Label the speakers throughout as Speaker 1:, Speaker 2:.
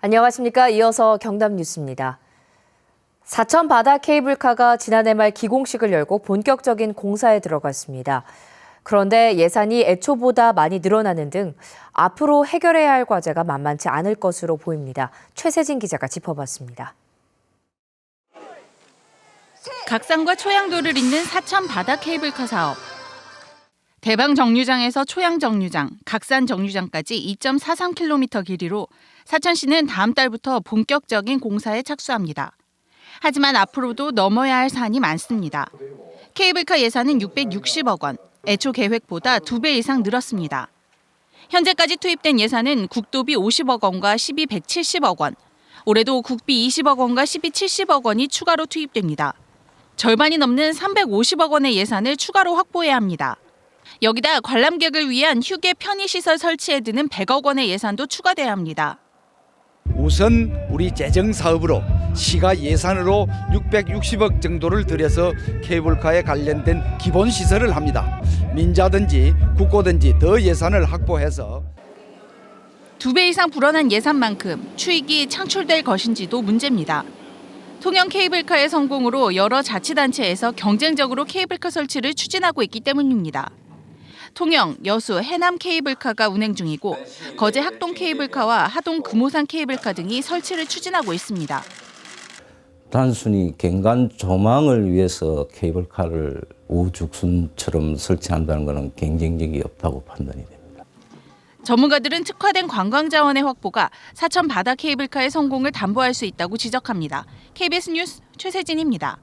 Speaker 1: 안녕하십니까. 이어서 경남 뉴스입니다. 사천 바다 케이블카가 지난해 말 기공식을 열고 본격적인 공사에 들어갔습니다. 그런데 예산이 애초보다 많이 늘어나는 등 앞으로 해결해야 할 과제가 만만치 않을 것으로 보입니다. 최세진 기자가 짚어봤습니다.
Speaker 2: 각산과 초양도를 잇는 사천 바다 케이블카 사업. 대방 정류장에서 초양 정류장, 각산 정류장까지 2.43km 길이로 사천시는 다음 달부터 본격적인 공사에 착수합니다. 하지만 앞으로도 넘어야 할 산이 많습니다. 케이블카 예산은 660억 원, 애초 계획보다 2배 이상 늘었습니다. 현재까지 투입된 예산은 국도비 50억 원과 시비 170억 원, 올해도 국비 20억 원과 시비 70억 원이 추가로 투입됩니다. 절반이 넘는 350억 원의 예산을 추가로 확보해야 합니다. 여기다 관람객을 위한 휴게 편의시설 설치에 드는 100억 원의 예산도 추가돼야 합니다.
Speaker 3: 우선 우리 재정 사업으로 시가 예산으로 660억 정도를 들여서 케이블카에 관련된 기본 시설을 합니다. 민자든지 국고든지 더 예산을 확보해서
Speaker 2: 2배 이상 불어난 예산만큼 추익이 창출될 것인지도 문제입니다. 통영 케이블카의 성공으로 여러 자치단체에서 경쟁적으로 케이블카 설치를 추진하고 있기 때문입니다. 통영, 여수, 해남 케이블카가 운행 중이고 거제 학동 케이블카와 하동 금오산 케이블카 등이 설치를 추진하고 있습니다.
Speaker 4: 단순히 경관 조망을 위해서 케이블카를 우죽순처럼 설치한다는 것은 경쟁력이 없다고 판단이 됩니다.
Speaker 2: 전문가들은 특화된 관광 자원의 확보가 사천 바다 케이블카의 성공을 담보할 수 있다고 지적합니다. KBS 뉴스 최세진입니다.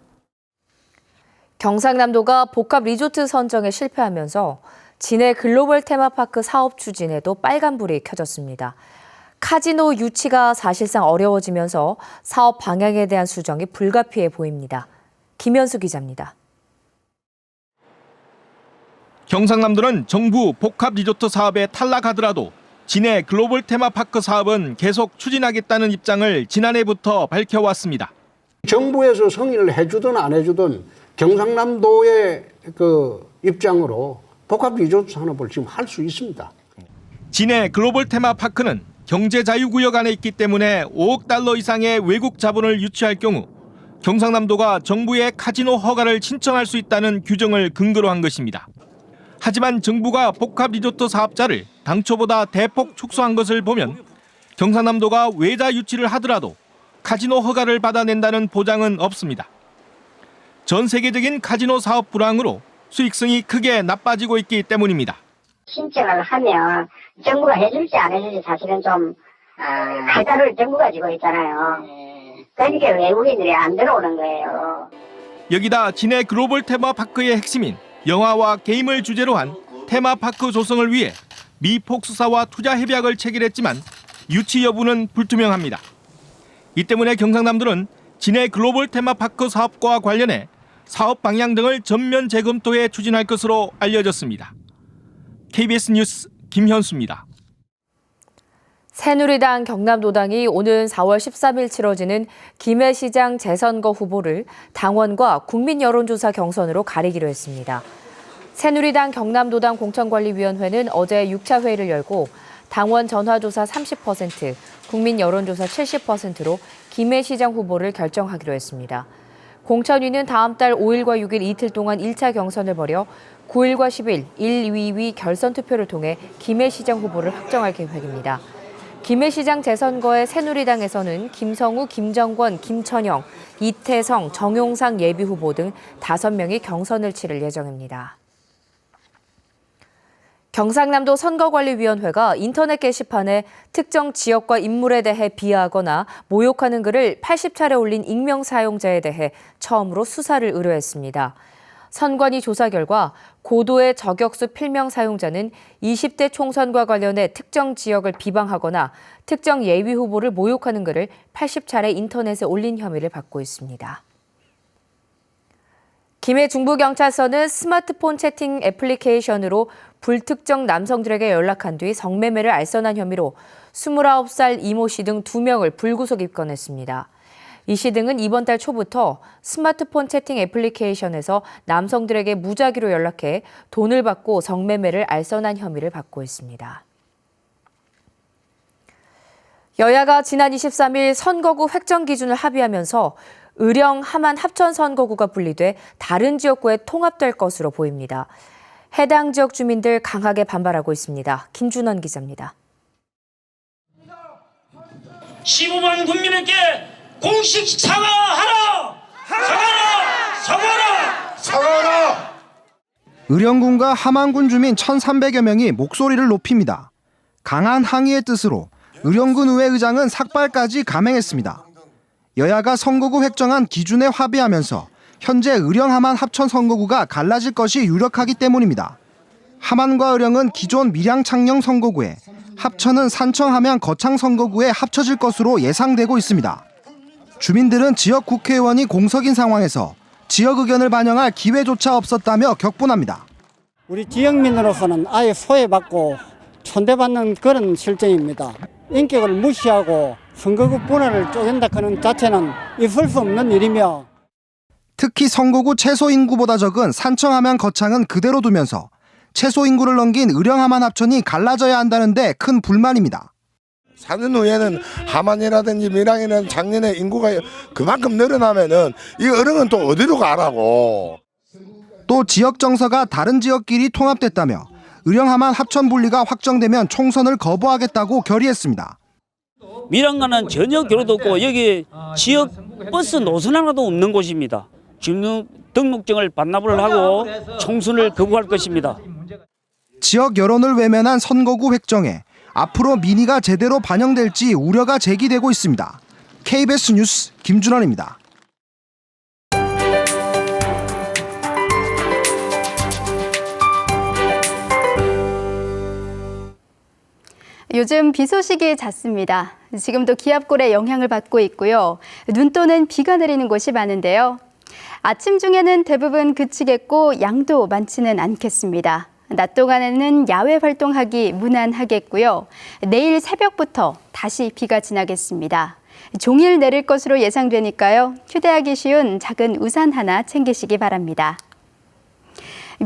Speaker 1: 경상남도가 복합 리조트 선정에 실패하면서 진해 글로벌 테마파크 사업 추진에도 빨간불이 켜졌습니다. 카지노 유치가 사실상 어려워지면서 사업 방향에 대한 수정이 불가피해 보입니다. 김현수 기자입니다.
Speaker 5: 경상남도는 정부 복합 리조트 사업에 탈락하더라도 진해 글로벌 테마파크 사업은 계속 추진하겠다는 입장을 지난해부터 밝혀왔습니다.
Speaker 6: 정부에서 승인을 해주든 안 해주든 경상남도의 입장으로 복합 리조트 산업을 지금 할 수 있습니다.
Speaker 5: 진해 글로벌 테마파크는 경제자유구역 안에 있기 때문에 5억 달러 이상의 외국 자본을 유치할 경우 경상남도가 정부에 카지노 허가를 신청할 수 있다는 규정을 근거로 한 것입니다. 하지만 정부가 복합 리조트 사업자를 당초보다 대폭 축소한 것을 보면 경상남도가 외자 유치를 하더라도 카지노 허가를 받아낸다는 보장은 없습니다. 전 세계적인 카지노 사업 불황으로 수익성이 크게 나빠지고 있기 때문입니다.
Speaker 7: 신청을 하면 정부가 해줄지 안 해줄지 사실은 좀 칼자루를 정부가 쥐고 있잖아요. 그러니까 외국인들이 안 들어오는 거예요.
Speaker 5: 여기다 진해 글로벌 테마파크의 핵심인 영화와 게임을 주제로 한 테마파크 조성을 위해 미 폭스사와 투자 협약을 체결했지만 유치 여부는 불투명합니다. 이 때문에 경상남도는 진해 글로벌 테마파크 사업과 관련해 사업 방향 등을 전면 재검토해 추진할 것으로 알려졌습니다. KBS 뉴스 김현수입니다.
Speaker 1: 새누리당 경남도당이 오는 4월 13일 치러지는 김해시장 재선거 후보를 당원과 국민여론조사 경선으로 가리기로 했습니다. 새누리당 경남도당 공천관리위원회는 어제 6차 회의를 열고 당원 전화조사 30%, 국민여론조사 70%로 김해시장 후보를 결정하기로 했습니다. 공천위는 다음 달 5일과 6일 이틀 동안 1차 경선을 벌여 9일과 10일 1, 2위 결선 투표를 통해 김해시장 후보를 확정할 계획입니다. 김해시장 재선거에 새누리당에서는 김성우, 김정권, 김천영, 이태성, 정용상 예비후보 등 5명이 경선을 치를 예정입니다. 경상남도 선거관리위원회가 인터넷 게시판에 특정 지역과 인물에 대해 비하하거나 모욕하는 글을 80차례 올린 익명 사용자에 대해 처음으로 수사를 의뢰했습니다. 선관위 조사 결과 고도의 저격수 필명 사용자는 20대 총선과 관련해 특정 지역을 비방하거나 특정 예비 후보를 모욕하는 글을 80차례 인터넷에 올린 혐의를 받고 있습니다. 김해 중부경찰서는 스마트폰 채팅 애플리케이션으로 불특정 남성들에게 연락한 뒤 성매매를 알선한 혐의로 29살 이모 씨 등 2명을 불구속 입건했습니다. 이 씨 등은 이번 달 초부터 스마트폰 채팅 애플리케이션에서 남성들에게 무작위로 연락해 돈을 받고 성매매를 알선한 혐의를 받고 있습니다. 여야가 지난 23일 선거구 획정 기준을 합의하면서 의령, 함안 합천 선거구가 분리돼 다른 지역구에 통합될 것으로 보입니다. 해당 지역 주민들 강하게 반발하고 있습니다. 김준원 기자입니다.
Speaker 8: 15만 국민에게 공식 사과하라! 사과하라!
Speaker 9: 의령군과 함안군 주민 1,300여 명이 목소리를 높입니다. 강한 항의의 뜻으로 의령군 의회의장은 삭발까지 감행했습니다. 여야가 선거구 획정안 기준에 합의하면서 현재 의령 함안 합천 선거구가 갈라질 것이 유력하기 때문입니다. 함안과 의령은 기존 밀양 창녕 선거구에, 합천은 산청 함양 거창 선거구에 합쳐질 것으로 예상되고 있습니다. 주민들은 지역 국회의원이 공석인 상황에서 지역 의견을 반영할 기회조차 없었다며 격분합니다.
Speaker 10: 우리 지역민으로서는 아예 소외받고 천대받는 그런 실정입니다. 인격을 무시하고 선거구 분할을 쪼갠다 하는 자체는 있을 수 없는 일이며,
Speaker 9: 특히 선거구 최소 인구보다 적은 산청 함양 거창은 그대로 두면서 최소 인구를 넘긴 의령 함안 합천이 갈라져야 한다는데 큰 불만입니다.
Speaker 11: 4년 후에는 함안이라든지 밀양이라는 작년에 인구가 그만큼 늘어나면은 이 의령은 또 어디로 가라고.
Speaker 9: 또 지역 정서가 다른 지역끼리 통합됐다며 의령 함안 합천 분리가 확정되면 총선을 거부하겠다고 결의했습니다.
Speaker 12: 밀양과는 전혀 교류도 없고 여기 지역 버스 노선 하나도 없는 곳입니다. 주민등록증을 반납을 하고 총선을 거부할 것입니다.
Speaker 9: 지역 여론을 외면한 선거구 획정에 앞으로 민의가 제대로 반영될지 우려가 제기되고 있습니다. KBS 뉴스 김준원입니다.
Speaker 13: 요즘 비 소식이 잦습니다. 지금도 기압골의 영향을 받고 있고요. 눈 또는 비가 내리는 곳이 많은데요. 아침 중에는 대부분 그치겠고 양도 많지는 않겠습니다. 낮 동안에는 야외 활동하기 무난하겠고요. 내일 새벽부터 다시 비가 지나겠습니다. 종일 내릴 것으로 예상되니까요. 휴대하기 쉬운 작은 우산 하나 챙기시기 바랍니다.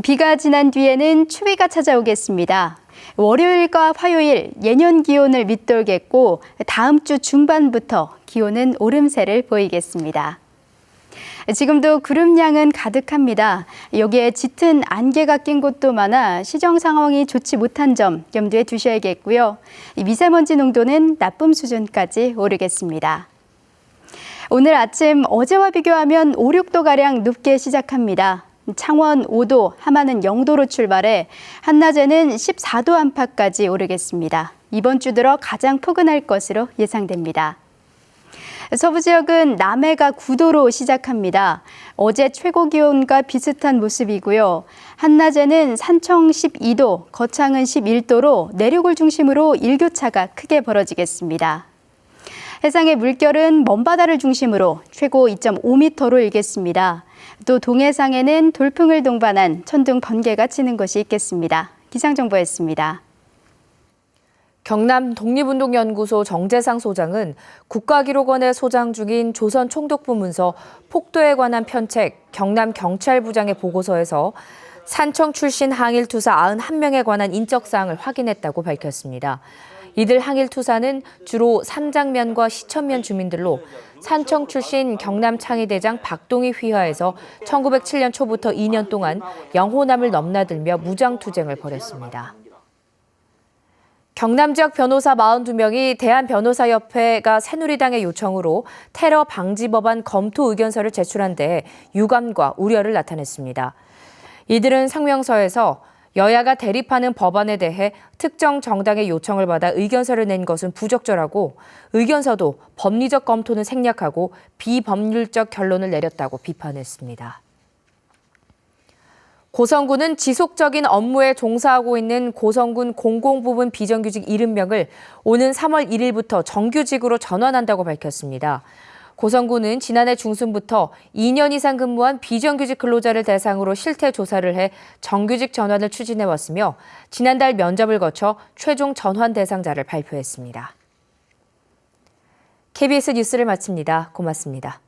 Speaker 13: 비가 지난 뒤에는 추위가 찾아오겠습니다. 월요일과 화요일 예년 기온을 밑돌겠고 다음 주 중반부터 기온은 오름세를 보이겠습니다. 지금도 구름량은 가득합니다. 여기에 짙은 안개가 낀 곳도 많아 시정 상황이 좋지 못한 점 염두에 두셔야겠고요. 미세먼지 농도는 나쁨 수준까지 오르겠습니다. 오늘 아침 어제와 비교하면 5, 6도가량 높게 시작합니다. 창원 5도, 함안은 0도로 출발해 한낮에는 14도 안팎까지 오르겠습니다. 이번 주 들어 가장 포근할 것으로 예상됩니다. 서부 지역은 남해가 9도로 시작합니다. 어제 최고 기온과 비슷한 모습이고요. 한낮에는 산청 12도, 거창은 11도로 내륙을 중심으로 일교차가 크게 벌어지겠습니다. 해상의 물결은 먼바다를 중심으로 최고 2.5m로 일겠습니다. 또 동해상에는 돌풍을 동반한 천둥 번개가 치는 곳이 있겠습니다. 기상정보였습니다.
Speaker 1: 경남 독립운동연구소 정재상 소장은 국가기록원에 소장 중인 조선 총독부 문서 폭도에 관한 편책 경남경찰부장의 보고서에서 산청 출신 항일투사 91명에 관한 인적사항을 확인했다고 밝혔습니다. 이들 항일투사는 주로 삼장면과 시천면 주민들로 산청 출신 경남창의대장 박동희 휘하에서 1907년 초부터 2년 동안 영호남을 넘나들며 무장투쟁을 벌였습니다. 경남 지역 변호사 42명이 대한변호사협회가 새누리당의 요청으로 테러 방지 법안 검토 의견서를 제출한 데 유감과 우려를 나타냈습니다. 이들은 성명서에서 여야가 대립하는 법안에 대해 특정 정당의 요청을 받아 의견서를 낸 것은 부적절하고 의견서도 법리적 검토는 생략하고 비법률적 결론을 내렸다고 비판했습니다. 고성군은 지속적인 업무에 종사하고 있는 고성군 공공부문 비정규직 70명을 오는 3월 1일부터 정규직으로 전환한다고 밝혔습니다. 고성군은 지난해 중순부터 2년 이상 근무한 비정규직 근로자를 대상으로 실태 조사를 해 정규직 전환을 추진해왔으며 지난달 면접을 거쳐 최종 전환 대상자를 발표했습니다. KBS 뉴스를 마칩니다. 고맙습니다.